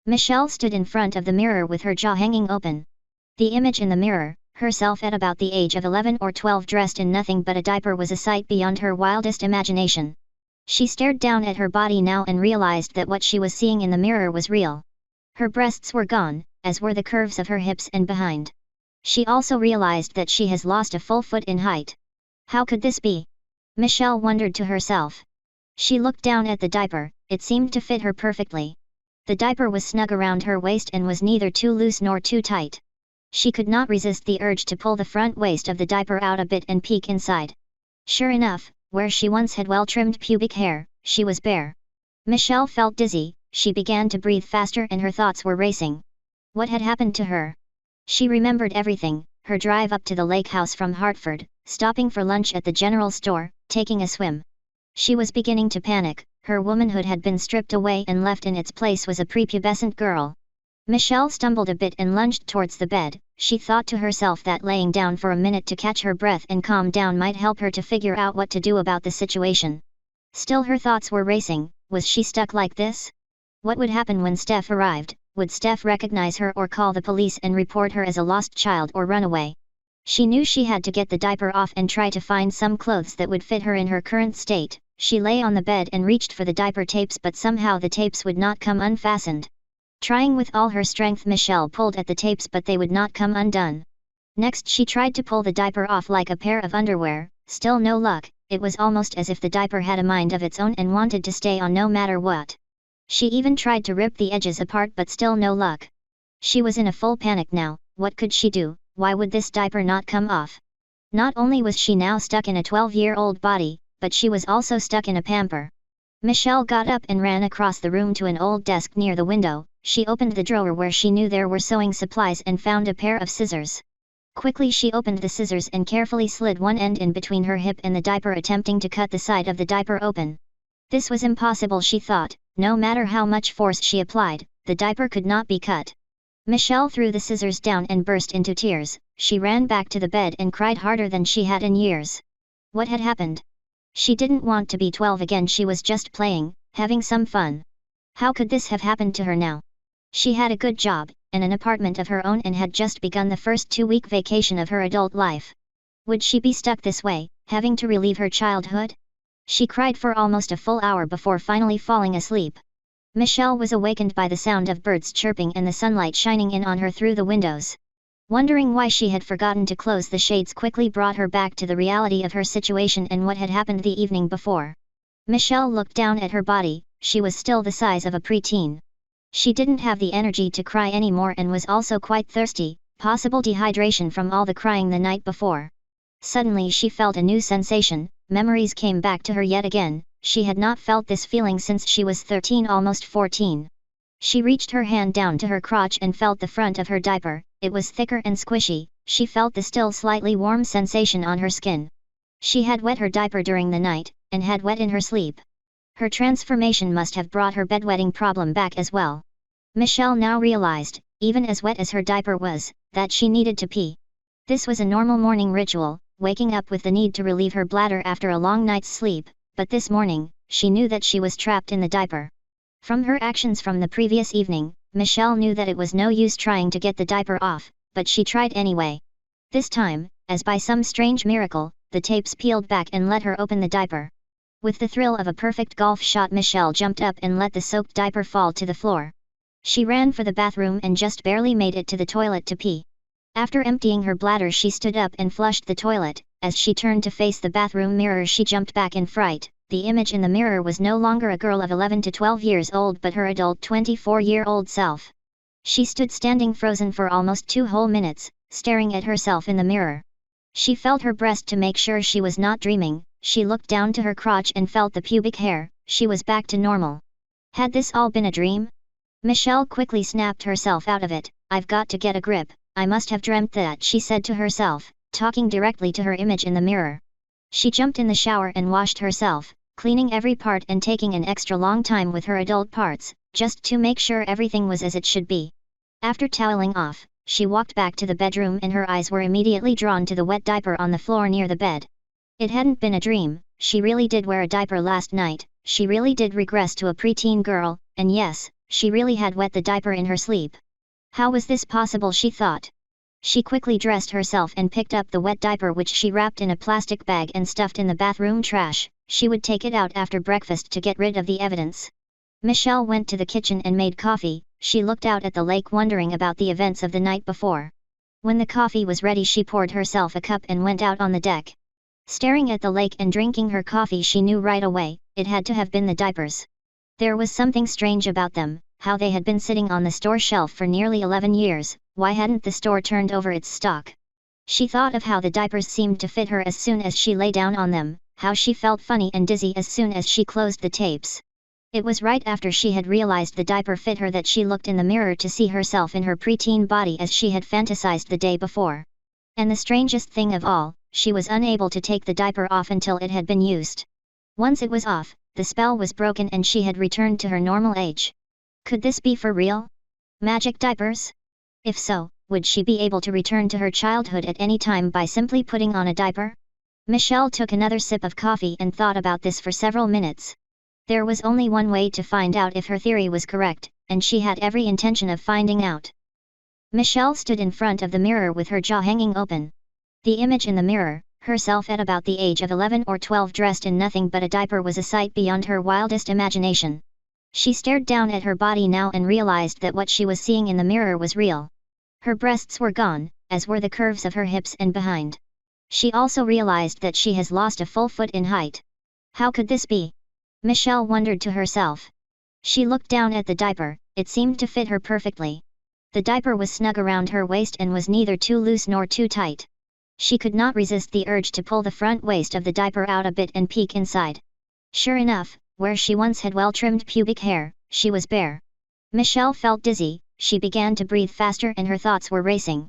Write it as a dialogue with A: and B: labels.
A: Michelle stood in front of the mirror with her jaw hanging open. The image in the mirror, herself at about the age of 11 or 12 dressed in nothing but a diaper, was a sight beyond her wildest imagination. She stared down at her body now and realized that what she was seeing in the mirror was real. Her breasts were gone, as were the curves of her hips and behind. She also realized that she has lost a full foot in height. How could this be? Michelle wondered to herself. She looked down at the diaper, it seemed to fit her perfectly. The diaper was snug around her waist and was neither too loose nor too tight. She could not resist the urge to pull the front waist of the diaper out a bit and peek inside. Sure enough, where she once had well-trimmed pubic hair, she was bare. Michelle felt dizzy, she began to breathe faster and her thoughts were racing. What had happened to her? She remembered everything, her drive up to the lake house from Hartford, stopping for lunch at the general store, taking a swim. She was beginning to panic, her womanhood had been stripped away and left in its place was a prepubescent girl. Michelle stumbled a bit and lunged towards the bed. She thought to herself that laying down for a minute to catch her breath and calm down might help her to figure out what to do about the situation. Still her thoughts were racing. Was she stuck like this? What would happen when Steph arrived? Would Steph recognize her or call the police and report her as a lost child or run away? She knew she had to get the diaper off and try to find some clothes that would fit her in her current state. She lay on the bed and reached for the diaper tapes, but somehow the tapes would not come unfastened. Trying with all her strength, Michelle pulled at the tapes, but they would not come undone. Next she tried to pull the diaper off like a pair of underwear, still no luck. It was almost as if the diaper had a mind of its own and wanted to stay on no matter what. She even tried to rip the edges apart, but still no luck. She was in a full panic now. What could she do? Why would this diaper not come off? Not only was she now stuck in a 12-year-old body, but she was also stuck in a pamper. Michelle got up and ran across the room to an old desk near the window. She opened the drawer where she knew there were sewing supplies and found a pair of scissors. Quickly she opened the scissors and carefully slid one end in between her hip and the diaper, attempting to cut the side of the diaper open. This was impossible, she thought. No matter how much force she applied, the diaper could not be cut. Michelle threw the scissors down and burst into tears. She ran back to the bed and cried harder than she had in years. What had happened? She didn't want to be 12 again, she was just playing, having some fun. How could this have happened to her now? She had a good job, and an apartment of her own, and had just begun the first 2-week vacation of her adult life. Would she be stuck this way, having to relive her childhood? She cried for almost a full hour before finally falling asleep. Michelle was awakened by the sound of birds chirping and the sunlight shining in on her through the windows. Wondering why she had forgotten to close the shades quickly brought her back to the reality of her situation and what had happened the evening before. Michelle looked down at her body. She was still the size of a preteen. She didn't have the energy to cry anymore and was also quite thirsty, possible dehydration from all the crying the night before. Suddenly she felt a new sensation. Memories came back to her yet again. She had not felt this feeling since she was 13, almost 14. She reached her hand down to her crotch and felt the front of her diaper. It was thicker and squishy. She felt the still slightly warm sensation on her skin. She had wet her diaper during the night, and had wet in her sleep. Her transformation must have brought her bedwetting problem back as well. Michelle now realized, even as wet as her diaper was, that she needed to pee. This was a normal morning ritual, waking up with the need to relieve her bladder after a long night's sleep, but this morning, she knew that she was trapped in the diaper. From her actions from the previous evening, Michelle knew that it was no use trying to get the diaper off, but she tried anyway. This time, as by some strange miracle, the tapes peeled back and let her open the diaper. With the thrill of a perfect golf shot, Michelle jumped up and let the soaked diaper fall to the floor. She ran for the bathroom and just barely made it to the toilet to pee. After emptying her bladder, she stood up and flushed the toilet. As she turned to face the bathroom mirror, she jumped back in fright. The image in the mirror was no longer a girl of 11 to 12 years old but her adult 24-year-old self. She stood standing frozen for almost 2 whole minutes, staring at herself in the mirror. She felt her breast to make sure she was not dreaming. She looked down to her crotch and felt the pubic hair. She was back to normal. Had this all been a dream? Michelle quickly snapped herself out of it. I've got to get a grip. I must have dreamt that, she said to herself, talking directly to her image in the mirror. She jumped in the shower and washed herself, cleaning every part and taking an extra long time with her adult parts, just to make sure everything was as it should be. After toweling off, she walked back to the bedroom and her eyes were immediately drawn to the wet diaper on the floor near the bed. It hadn't been a dream. She really did wear a diaper last night. She really did regress to a preteen girl, and yes, She really had wet the diaper in her sleep. How was this possible, she thought. She quickly dressed herself and picked up the wet diaper, which she wrapped in a plastic bag and stuffed in the bathroom trash. She would take it out after breakfast to get rid of the evidence. Michelle went to the kitchen and made coffee. She looked out at the lake, wondering about the events of the night before. When the coffee was ready, she poured herself a cup and went out on the deck. Staring at the lake and drinking her coffee, she knew right away, it had to have been the diapers. There was something strange about them, how they had been sitting on the store shelf for nearly 11 years, why hadn't the store turned over its stock? She thought of how the diapers seemed to fit her as soon as she lay down on them, how she felt funny and dizzy as soon as she closed the tapes. It was right after she had realized the diaper fit her that she looked in the mirror to see herself in her preteen body as she had fantasized the day before. And the strangest thing of all, she was unable to take the diaper off until it had been used. Once it was off, the spell was broken and she had returned to her normal age. Could this be for real? Magic diapers? If so, would she be able to return to her childhood at any time by simply putting on a diaper? Michelle took another sip of coffee and thought about this for several minutes. There was only one way to find out if her theory was correct, and she had every intention of finding out. Michelle stood in front of the mirror with her jaw hanging open. The image in the mirror, herself at about the age of 11 or 12 dressed in nothing but a diaper, was a sight beyond her wildest imagination. She stared down at her body now and realized that what she was seeing in the mirror was real. Her breasts were gone, as were the curves of her hips and behind. She also realized that she has lost a full foot in height. How could this be? Michelle wondered to herself. She looked down at the diaper, it seemed to fit her perfectly. The diaper was snug around her waist and was neither too loose nor too tight. She could not resist the urge to pull the front waist of the diaper out a bit and peek inside. Sure enough, where she once had well-trimmed pubic hair, she was bare. Michelle felt dizzy, she began to breathe faster and her thoughts were racing.